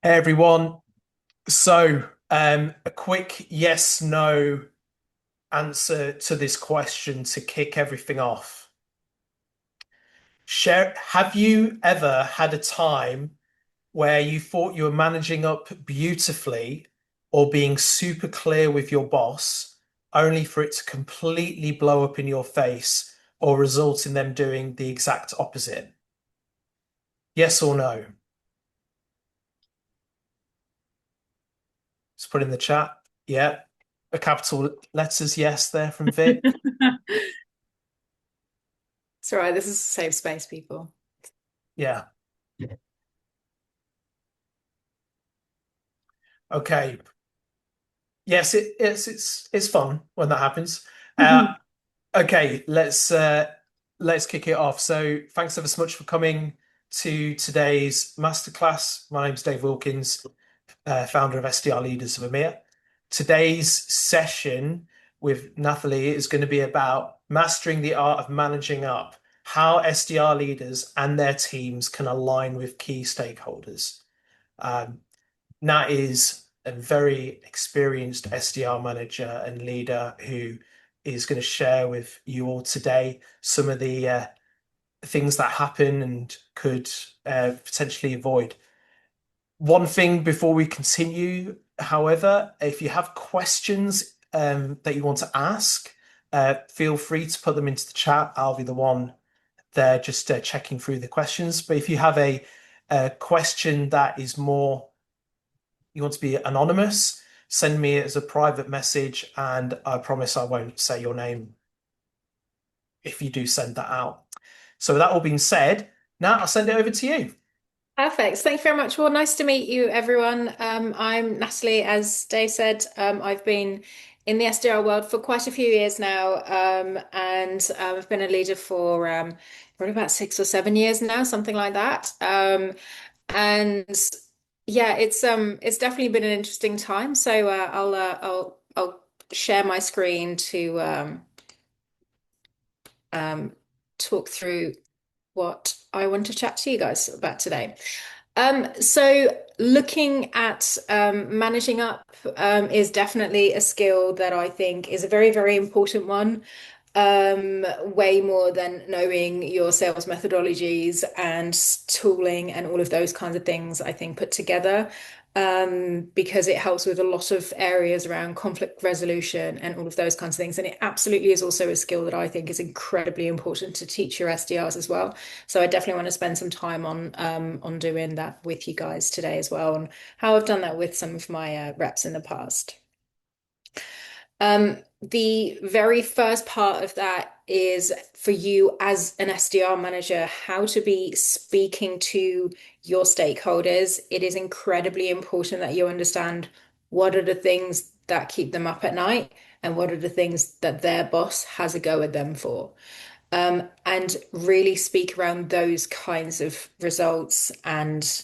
Hey everyone. A quick yes, no answer to this question to kick everything off. Have you ever had a time where you thought you were managing up beautifully or being super clear with your boss, only for it to completely blow up in your face or result in them doing the exact opposite? Yes or no? Just put in the chat. Yeah. A capital letters yes there from Vic. It's all right. This is a safe space, people. Yeah. Okay. Yes, it's fun when that happens. Uh, okay, let's kick it off. So thanks ever so much for coming to today's masterclass. My name's Dave Wilkins, founder of SDR Leaders of EMEA. Today's session with Nathalie is going to be about mastering the art of managing up, how SDR leaders and their teams can align with key stakeholders. Um, Nat is a very experienced SDR manager and leader who is going to share with you all today some of the things that happen and could potentially avoid. One thing before we continue, however, if you have questions that you want to ask, feel free to put them into the chat. I'll be the one there just checking through the questions. But if you have a question that is more you want to be anonymous, send me it as a private message, and I promise I won't say your name if you do send that out. So, with that all being said, now I'll send it over to you. Perfect. Thank you very much. Well, nice to meet you, everyone. I'm Natalie, as Dave said. I've been in the SDR world for quite a few years now, and I've been a leader for probably about 6 or 7 years now, something like that. And yeah, it's definitely been an interesting time. So I'll share my screen to um, talk through what I want to chat to you guys about today. So looking at managing up is definitely a skill that I think is a very, very important one. Way more than knowing your sales methodologies and tooling and all of those kinds of things, I think, put together. Because it helps with a lot of areas around conflict resolution and all of those kinds of things. And it absolutely is also a skill that I think is incredibly important to teach your SDRs as well. So I definitely want to spend some time on doing that with you guys today as well, and how I've done that with some of my reps in the past. The very first part of that is for you as an SDR manager, how to be speaking to your stakeholders. It is incredibly important that you understand what are the things that keep them up at night and what are the things that their boss has a go at them for. And really speak around those kinds of results and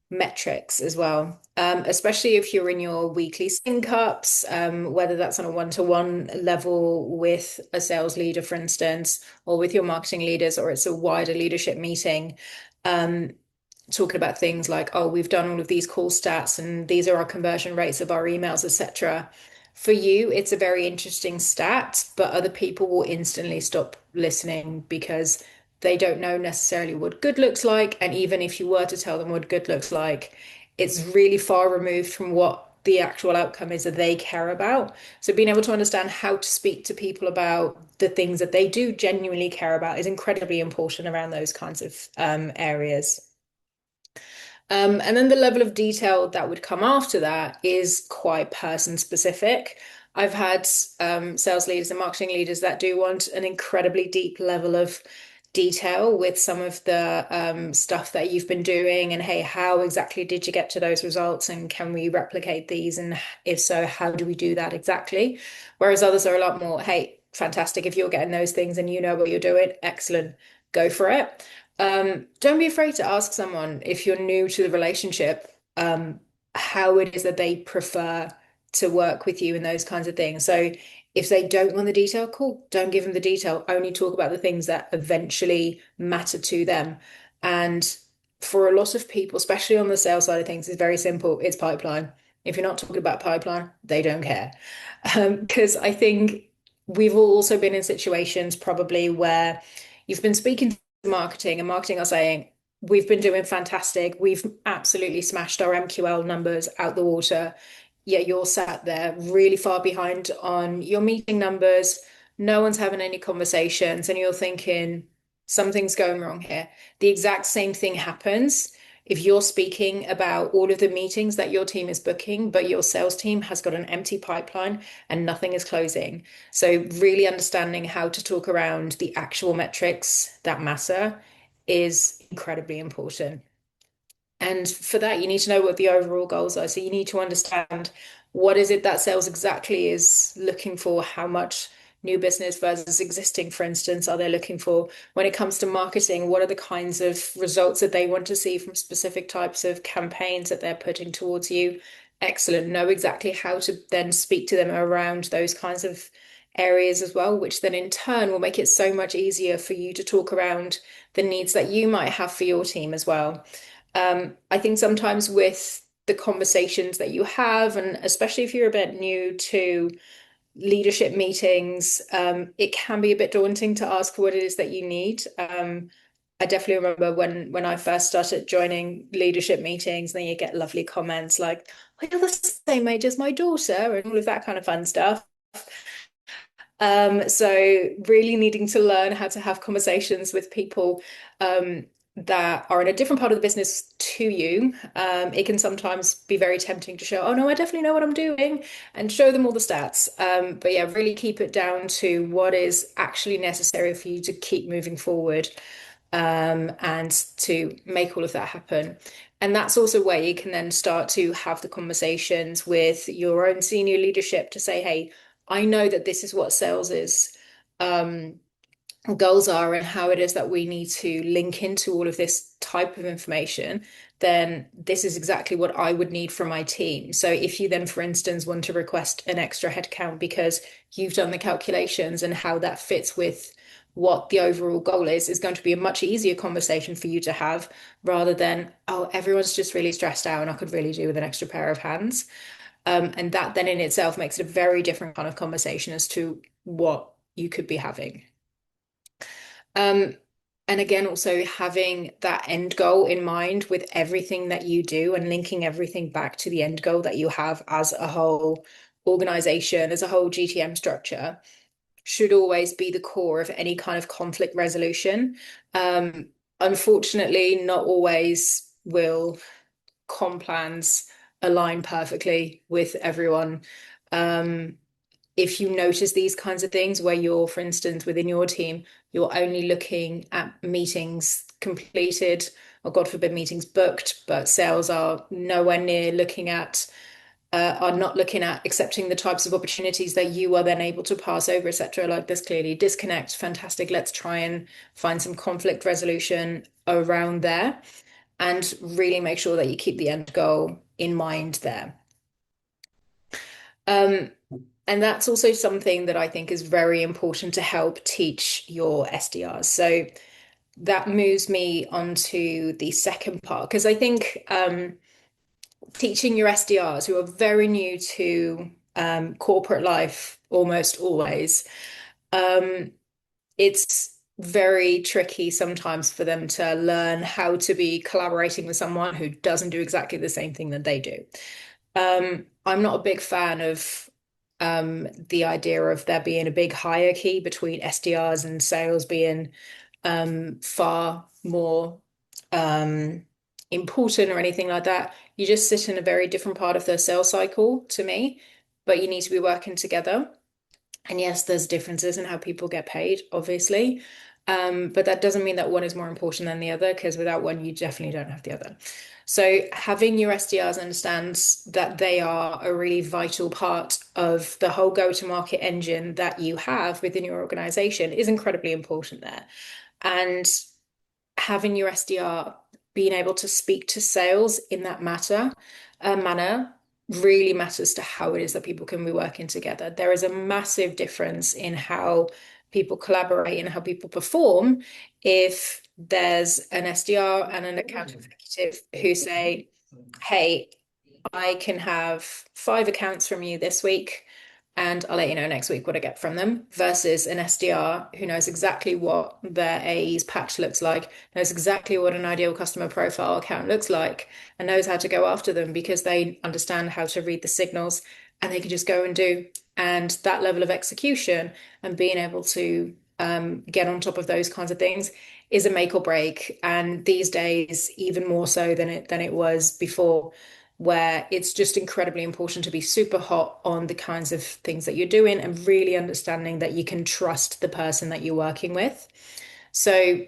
metrics as well. Especially if you're in your weekly sync ups, whether that's on a one-to-one level with a sales leader, for instance, or with your marketing leaders, or it's a wider leadership meeting. Um, Talking about things like, oh, we've done all of these call stats and these are our conversion rates of our emails, etc. For you, it's a very interesting stat, but other people will instantly stop listening because they don't know necessarily what good looks like. And even if you were to tell them what good looks like, it's really far removed from what the actual outcome is that they care about. So being able to understand how to speak to people about the things that they do genuinely care about is incredibly important around those kinds of areas. And then the level of detail that would come after that is quite person specific. I've had sales leaders and marketing leaders that do want an incredibly deep level of detail with some of the stuff that you've been doing. And hey, how exactly did you get to those results? And can we replicate these? And if so, how do we do that exactly? Whereas others are a lot more, hey, fantastic. If you're getting those things and you know what you're doing, excellent, go for it. Don't be afraid to ask someone if you're new to the relationship, how it is that they prefer to work with you and those kinds of things. So if they don't want the detail, cool, don't give them the detail. Only talk about the things that eventually matter to them. And for a lot of people, especially on the sales side of things, is very simple. It's pipeline. If you're not talking about pipeline, they don't care. Because I think we've all also been in situations probably where you've been speaking to marketing, and marketing are saying, we've been doing fantastic. We've absolutely smashed our MQL numbers out the water. Yet you're sat there really far behind on your meeting numbers. No one's having any conversations, and you're thinking, something's going wrong here. The exact same thing happens if you're speaking about all of the meetings that your team is booking, but your sales team has got an empty pipeline and nothing is closing. So, really understanding how to talk around the actual metrics that matter is incredibly important. And for that, you need to know what the overall goals are. So you need to understand what is it that sales exactly is looking for, how much new business versus existing, for instance, are they looking for? When it comes to marketing, what are the kinds of results that they want to see from specific types of campaigns that they're putting towards you? Excellent. Know exactly how to then speak to them around those kinds of areas as well, which then in turn will make it so much easier for you to talk around the needs that you might have for your team as well. I think sometimes with the conversations that you have, and especially if you're a bit new to leadership meetings, it can be a bit daunting to ask for what it is that you need. I definitely remember when I first started joining leadership meetings, then you get lovely comments like, "Oh, you're the same age as my daughter," and all of that kind of fun stuff. So really needing to learn how to have conversations with people that are in a different part of the business to you. It can sometimes be very tempting to show, oh no, I definitely know what I'm doing, and show them all the stats. But yeah, really keep it down to what is actually necessary for you to keep moving forward, and to make all of that happen. And that's also where you can then start to have the conversations with your own senior leadership to say, hey, I know that this is what sales is. Goals are and how it is that we need to link into all of this type of information, then this is exactly what I would need from my team. So if you then, for instance, want to request an extra headcount because you've done the calculations and how that fits with what the overall goal is going to be a much easier conversation for you to have rather than, oh, everyone's just really stressed out and I could really do with an extra pair of hands. And that then in itself makes it a very different kind of conversation as to what you could be having. Um, and again, also having that end goal in mind with everything that you do and linking everything back to the end goal that you have as a whole organization, as a whole GTM structure, should always be the core of any kind of conflict resolution. Um, Unfortunately, not always will comp plans align perfectly with everyone. Um, if you notice these kinds of things where you're, for instance, within your team, you're only looking at meetings completed, or God forbid, meetings booked, but sales are nowhere near looking at, are not looking at accepting the types of opportunities that you are then able to pass over, etc. Like there's clearly disconnect. Fantastic. Let's try and find some conflict resolution around there and really make sure that you keep the end goal in mind there. Um, and that's also something that I think is very important to help teach your SDRs. So that moves me on to the second part, because I think teaching your SDRs who are very new to corporate life almost always, um, it's very tricky sometimes for them to learn how to be collaborating with someone who doesn't do exactly the same thing that they do. I'm not a big fan of the idea of there being a big hierarchy between SDRs and sales being far more um, important or anything like that. You just sit in a very different part of the sales cycle to me, but you need to be working together. And yes, there's differences in how people get paid, obviously. But that doesn't mean that one is more important than the other, because without one, you definitely don't have the other. So having your SDRs understand that they are a really vital part of the whole go-to-market engine that you have within your organization is incredibly important there. And having your SDR being able to speak to sales in that manner really matters to how it is that people can be working together. There is a massive difference in how people collaborate and how people perform if there's an SDR and an account executive who say, hey, I can have 5 accounts from you this week, and I'll let you know next week what I get from them, versus an SDR who knows exactly what their AE's patch looks like, knows exactly what an ideal customer profile account looks like, and knows how to go after them because they understand how to read the signals and they can just go and do. And that level of execution and being able to get on top of those kinds of things is a make or break. And these days, even more so than it was before, where it's just incredibly important to be super hot on the kinds of things that you're doing and really understanding that you can trust the person that you're working with. So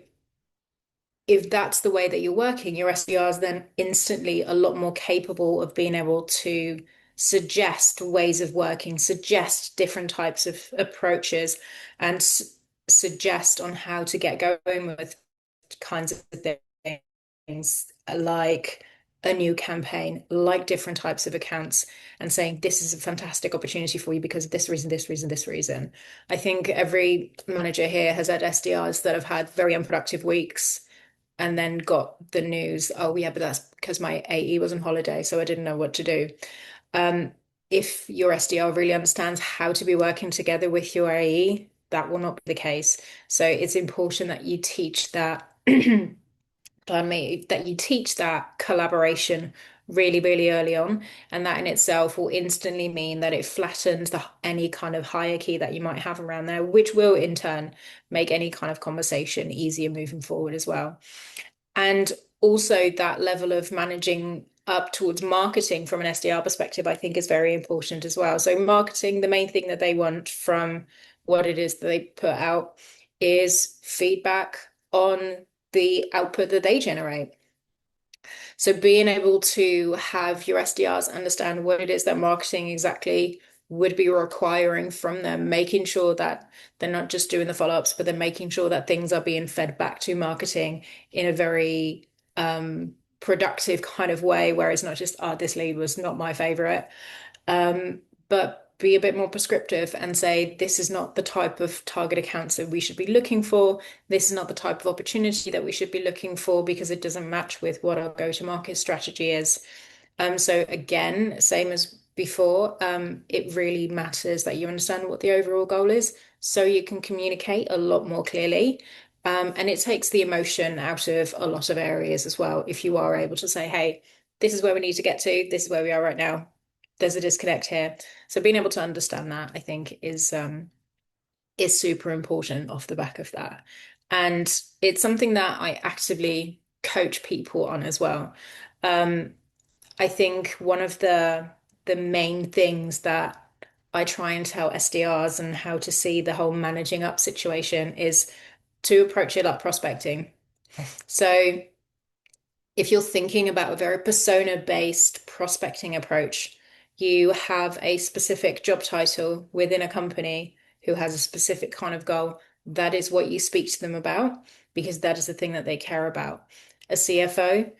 if that's the way that you're working, your SDR is then instantly a lot more capable of being able to suggest ways of working, suggest different types of approaches, and suggest on how to get going with kinds of things like a new campaign, like different types of accounts, and saying this is a fantastic opportunity for you because of this reason, this reason, this reason. I think every manager here has had SDRs that have had very unproductive weeks and then got the news, oh yeah, but that's because my AE was on holiday, so I didn't know what to do. Um, if your SDR really understands how to be working together with your AE, that will not be the case. So it's important that you teach that, pardon me, that you teach that collaboration really, really early on. And that in itself will instantly mean that it flattens any kind of hierarchy that you might have around there, which will in turn make any kind of conversation easier moving forward as well. And also that level of managing up towards marketing from an SDR perspective, I think is very important as well. So marketing, the main thing that they want from what it is that they put out is feedback on the output that they generate. So being able to have your SDRs understand what it is that marketing exactly would be requiring from them, making sure that they're not just doing the follow-ups, but they're making sure that things are being fed back to marketing in a very productive kind of way, where it's not just, oh, this lead was not my favorite. But be a bit more prescriptive and say, this is not the type of target accounts that we should be looking for. This is not the type of opportunity that we should be looking for because it doesn't match with what our go-to-market strategy is. So again, same as before, it really matters that you understand what the overall goal is so you can communicate a lot more clearly. And it takes the emotion out of a lot of areas as well. If you are able to say, hey, this is where we need to get to, this is where we are right now. There's a disconnect here. So being able to understand that, I think, is super important off the back of that. And it's something that I actively coach people on as well. Um, I think one of the main things that I try and tell SDRs and how to see the whole managing up situation is to approach it like prospecting. So if you're thinking about a very persona-based prospecting approach, you have a specific job title within a company who has a specific kind of goal. That is what you speak to them about because that is the thing that they care about. A CFO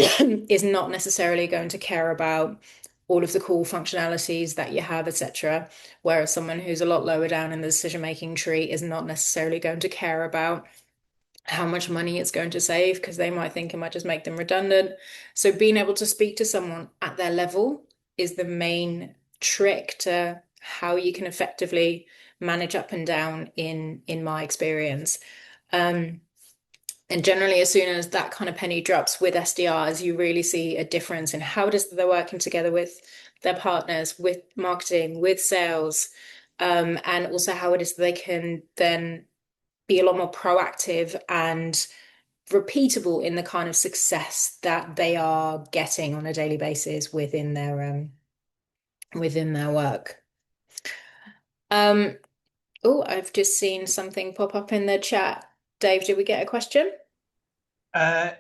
is not necessarily going to care about all of the cool functionalities that you have, etc. Whereas someone who's a lot lower down in the decision-making tree is not necessarily going to care about how much money it's going to save because they might think it might just make them redundant. So being able to speak to someone at their level is the main trick to how you can effectively manage up and down in my experience. Um, and generally, as soon as that kind of penny drops with SDRs, you really see a difference in how it is that they're working together with their partners, with marketing, with sales, and also how it is that they can then be a lot more proactive and repeatable in the kind of success that they are getting on a daily basis within their work. Um, oh, I've just seen something pop up in the chat. Dave, did we get a question? Uh,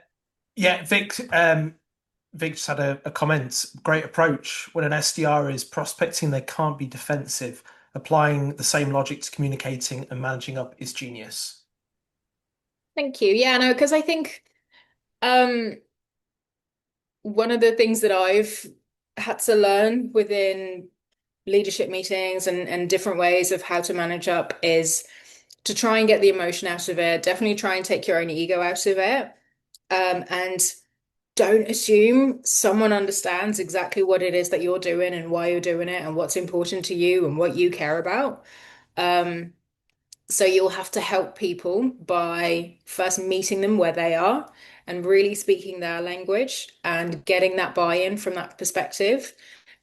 yeah, Vic just had a comment. Great approach. When an SDR is prospecting, they can't be defensive. Applying the same logic to communicating and managing up is genius. Thank you. Yeah, no, because I think um one of the things that I've had to learn within leadership meetings and different ways of how to manage up is to try and get the emotion out of it. Definitely try and take your own ego out of it. And don't assume someone understands exactly what it is that you're doing and why you're doing it and what's important to you and what you care about. Um, so you'll have to help people by first meeting them where they are and really speaking their language and getting that buy-in from that perspective.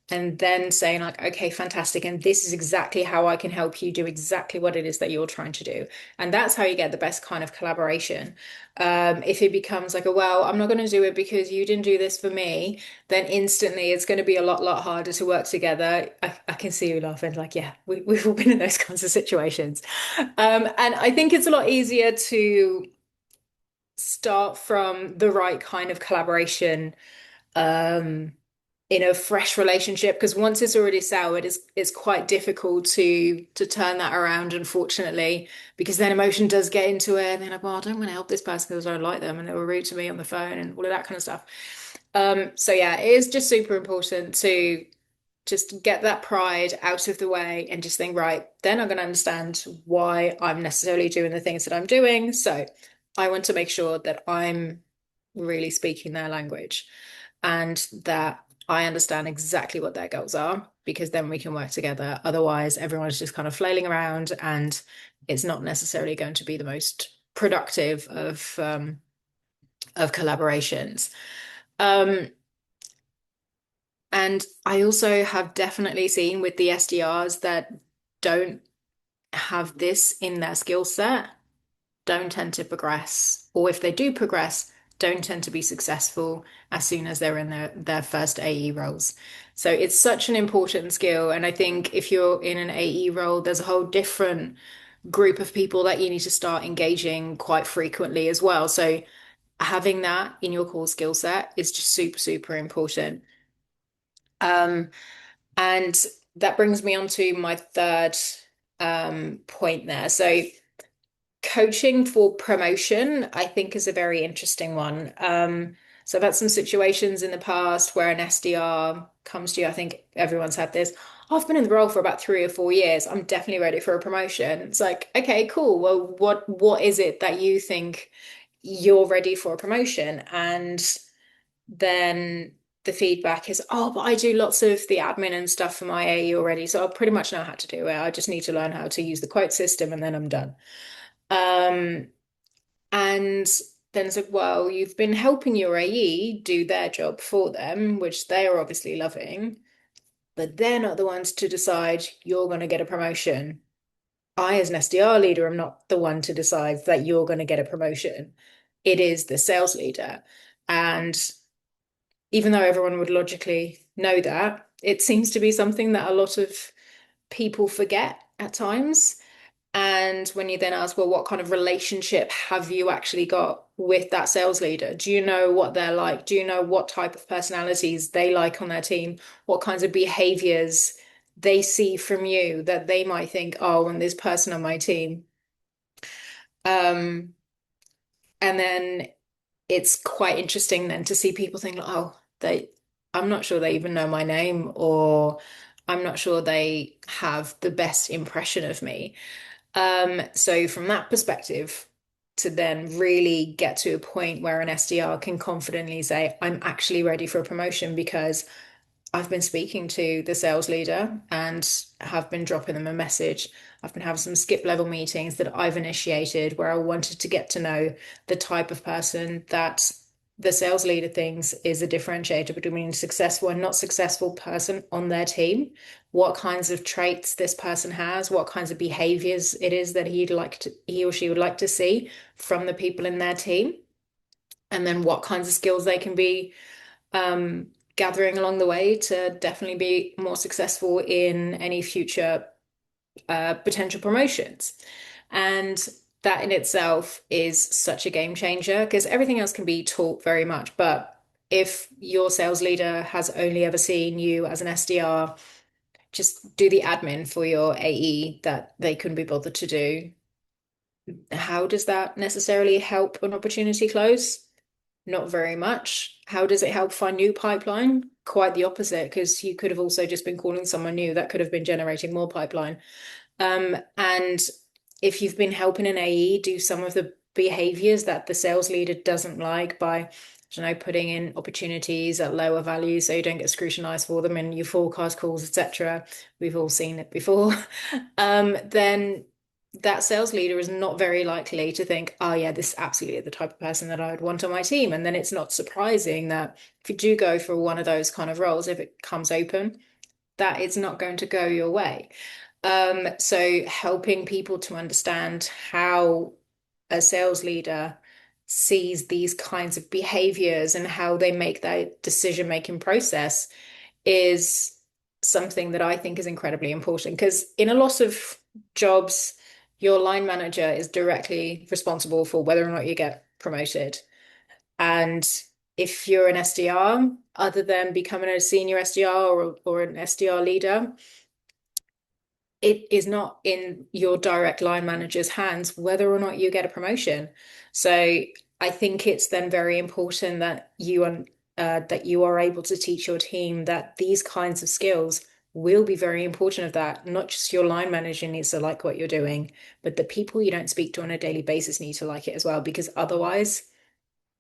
And then saying like, okay, fantastic. And this is exactly how I can help you do exactly what it is that you're trying to do. And that's how you get the best kind of collaboration. If it becomes like, well, I'm not going to do it because you didn't do this for me, then instantly it's going to be a lot harder to work together. I can see you laughing like, yeah, we've all been in those kinds of situations. And I think it's a lot easier to start from the right kind of collaboration. Um, in a fresh relationship because once it's already soured it's quite difficult to turn that around, unfortunately, because then emotion does get into it and then like, well, I don't want to help this person because I don't like them and they were rude to me on the phone and all of that kind of stuff. So yeah, it is just super important to just get that pride out of the way and just think, right, they're not going to understand why I'm necessarily doing the things that I'm doing, so I want to make sure that I'm really speaking their language and that I understand exactly what their goals are, because then we can work together. Otherwise, everyone's just kind of flailing around and it's not necessarily going to be the most productive of collaborations. Um, and I also have definitely seen with the SDRs that don't have this in their skill set don't tend to progress, or if they do progress, don't tend to be successful as soon as they're in their first AE roles. So it's such an important skill. And I think if you're in an AE role, there's a whole different group of people that you need to start engaging quite frequently as well. So having that in your core skill set is just super important. Um, and that brings me on to my third point there. So coaching for promotion, I think, is a very interesting one. So I've had some situations in the past where an SDR comes to you. I think everyone's had this. "Oh, I've been in the role for about 3 or 4 years. I'm definitely ready for a promotion." It's like, okay, cool. Well, what is it that you think you're ready for a promotion? And then the feedback is, "Oh, but I do lots of the admin and stuff for my AE already, so I pretty much know how to do it. I just need to learn how to use the quote system and then I'm done." Um, and then it's like, well, you've been helping your AE do their job for them, which they are obviously loving, but they're not the ones to decide you're going to get a promotion. I, as an SDR leader, am not the one to decide that you're going to get a promotion. It is the sales leader. And even though everyone would logically know that, it seems to be something that a lot of people forget at times. And when you then ask, well, what kind of relationship have you actually got with that sales leader? Do you know what they're like? Do you know what type of personalities they like on their team? What kinds of behaviors they see from you that they might think, oh, and this person on my team. Um, and then it's quite interesting then to see people think, oh, I'm not sure they even know my name, or I'm not sure they have the best impression of me. So from that perspective, to then really get to a point where an SDR can confidently say, I'm actually ready for a promotion because I've been speaking to the sales leader and have been dropping them a message. I've been having some skip level meetings that I've initiated where I wanted to get to know the type of person that the sales leader thinks is a differentiator between a successful and not successful person on their team. What kinds of traits this person has, what kinds of behaviors it is that he or she would like to see from the people in their team, and then what kinds of skills they can be gathering along the way to definitely be more successful in any future potential promotions. And that in itself is such a game changer because everything else can be taught very much. But if your sales leader has only ever seen you as an SDR, just do the admin for your AE that they couldn't be bothered to do. How does that necessarily help an opportunity close? Not very much. How does it help find new pipeline? Quite the opposite, because you could have also just been calling someone new that could have been generating more pipeline. And if you've been helping an AE do some of the behaviors that the sales leader doesn't like by, I don't know, putting in opportunities at lower values so you don't get scrutinized for them in your forecast calls, etc. We've all seen it before. Then that sales leader is not very likely to think, oh yeah, this is absolutely the type of person that I would want on my team. And then it's not surprising that if you do go for one of those kind of roles, if it comes open, that it's not going to go your way. So helping people to understand how a sales leader sees these kinds of behaviors and how they make that decision-making process is something that I think is incredibly important because in a lot of jobs, your line manager is directly responsible for whether or not you get promoted. And if you're an SDR, other than becoming a senior SDR or an SDR leader, it is not in your direct line manager's hands whether or not you get a promotion. So I think it's then very important that you are able to teach your team that these kinds of skills will be very important of that. Not just your line manager needs to like what you're doing, but the people you don't speak to on a daily basis need to like it as well, because otherwise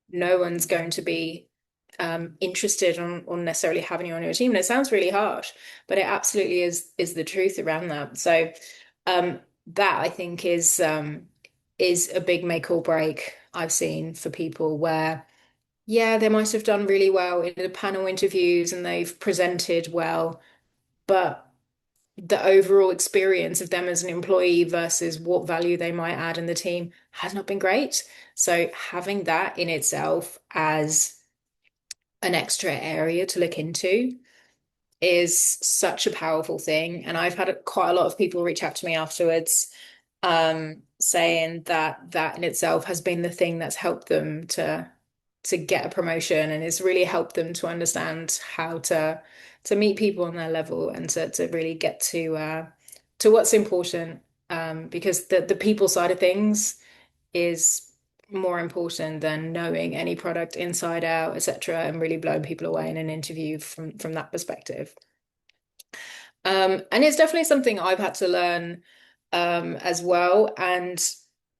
no one's going to be interested on necessarily having you on your team. And it sounds really harsh, but it absolutely is the truth around that. So that I think is a big make or break I've seen for people where, yeah, they might have done really well in the panel interviews and they've presented well, but the overall experience of them as an employee versus what value they might add in the team has not been great. So having that in itself as an extra area to look into is such a powerful thing. And I've had quite a lot of people reach out to me afterwards, saying that that in itself has been the thing that's helped them to get a promotion and it's really helped them to understand how to meet people on their level and to really get to what's important. Because the people side of things is more important than knowing any product inside out, etc., and really blowing people away in an interview from that perspective. And it's definitely something I've had to learn as well, and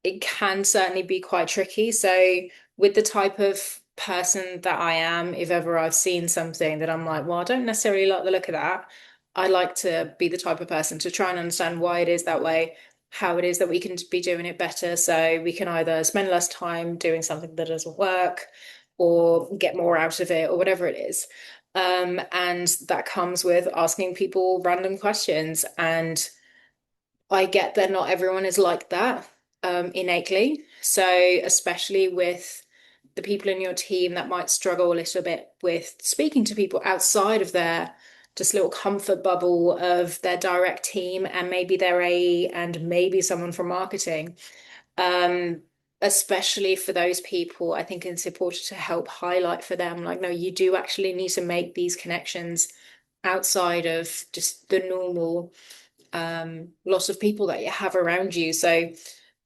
it can certainly be quite tricky. So with the type of person that I am, if ever I've seen something that I'm like, well, I don't necessarily like the look of that, I like to be the type of person to try and understand why it is that way, how it is that we can be doing it better. So we can either spend less time doing something that doesn't work or get more out of it or whatever it is. And that comes with asking people random questions. And I get that not everyone is like that innately. So, especially with the people in your team that might struggle a little bit with speaking to people outside of their just little comfort bubble of their direct team and maybe their AE and maybe someone from marketing. Um, Especially for those people, I think it's important to help highlight for them, like, no, you do actually need to make these connections outside of just the normal lots of people that you have around you. So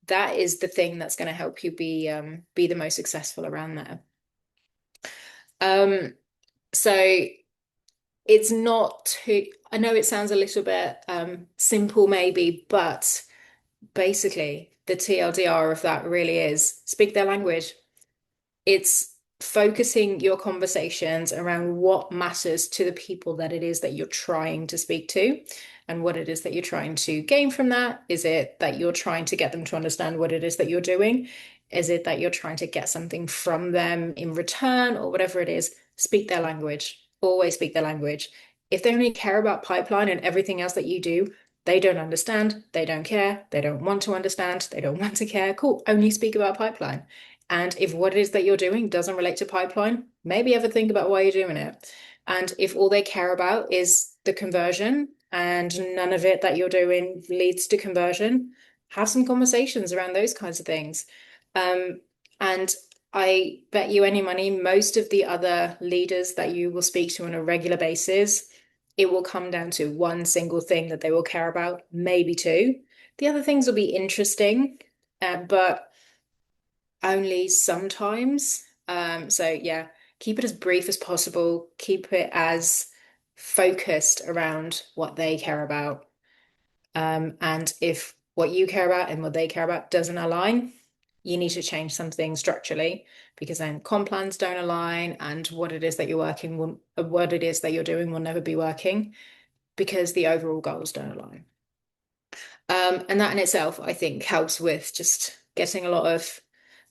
that is the thing that's going to help you be the most successful around there. Um, so it's not too, I know it sounds a little bit simple maybe, but basically the TLDR of that really is speak their language. It's focusing your conversations around what matters to the people that it is that you're trying to speak to and what it is that you're trying to gain from that. Is it that you're trying to get them to understand what it is that you're doing? Is it that you're trying to get something from them in return or whatever it is? Speak their language. Always speak their language. If they only care about pipeline and everything else that you do, they don't understand, they don't care, they don't want to understand, they don't want to care. Cool, only speak about pipeline. And if what it is that you're doing doesn't relate to pipeline, maybe ever think about why you're doing it. And if all they care about is the conversion and none of it that you're doing leads to conversion, have some conversations around those kinds of things. And I bet you any money, most of the other leaders that you will speak to on a regular basis, it will come down to one single thing that they will care about, maybe two. The other things will be interesting, but only sometimes. So yeah, keep it as brief as possible. Keep it as focused around what they care about. And if what you care about and what they care about doesn't align, you need to change something structurally because then comp plans don't align and what it is that you're working will, what it is that you're doing will never be working because the overall goals don't align. And that in itself, I think, helps with just getting a lot of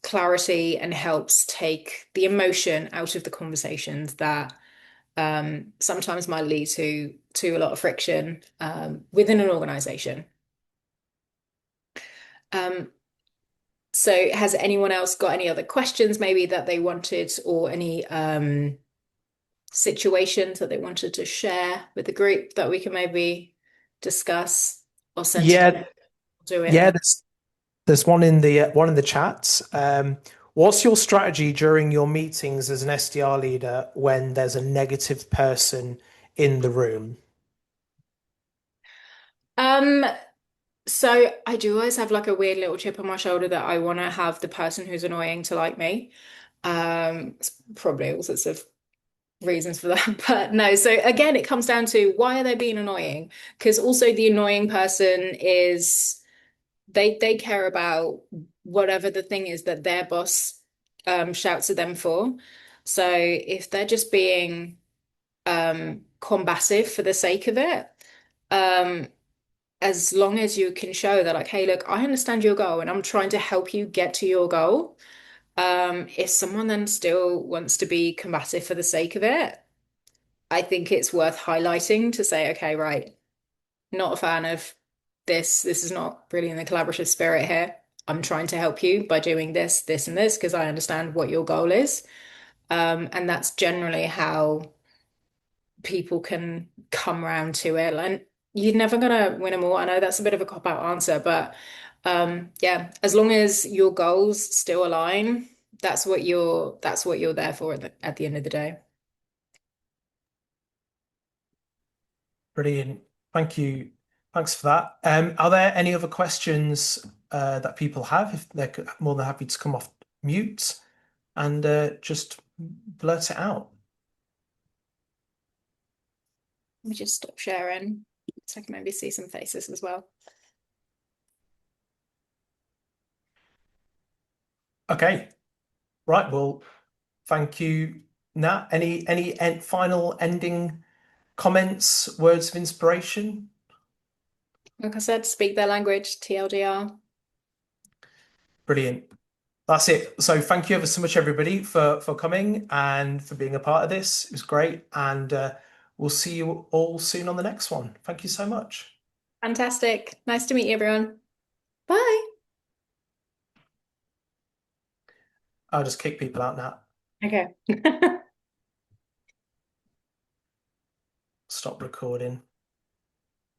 clarity and helps take the emotion out of the conversations that sometimes might lead to a lot of friction within an organization. Um, so has anyone else got any other questions maybe that they wanted or any situations that they wanted to share with the group that we can maybe discuss or send to Yeah, do it and yeah. then There's one in the chat. What's your strategy during your meetings as an SDR leader when there's a negative person in the room? um so I do always have like a weird little chip on my shoulder that I want to have the person who's annoying to like me. It's probably all sorts of reasons for that. But no, so again, it comes down to why are they being annoying? Because also the annoying person is they care about whatever the thing is that their boss shouts at them for. So if they're just being combative for the sake of it, um, as long as you can show that like, hey, look, I understand your goal and I'm trying to help you get to your goal. If someone then still wants to be combative for the sake of it, I think it's worth highlighting to say, okay, right, not a fan of this. This is not really in the collaborative spirit here. I'm trying to help you by doing this, this, and this because I understand what your goal is. And that's generally how people can come around to it. And you're never gonna win them all. I know that's a bit of a cop-out answer, but yeah, as long as your goals still align, that's what you're there for at the end of the day. Brilliant. Thank you. Thanks for that. Are there any other questions that people have? If they're more than happy to come off mute and just blurt it out. Let me just stop sharing so I can maybe see some faces as well. Okay. Right. Well, thank you, Nat. Any final ending comments, words of inspiration? Like I said, speak their language, TLDR. Brilliant. That's it. So thank you ever so much, everybody, for coming and for being a part of this. It was great, and we'll see you all soon on the next one. Thank you so much. Fantastic. Nice to meet you, everyone. Bye. I'll just kick people out now. Okay. Stop recording.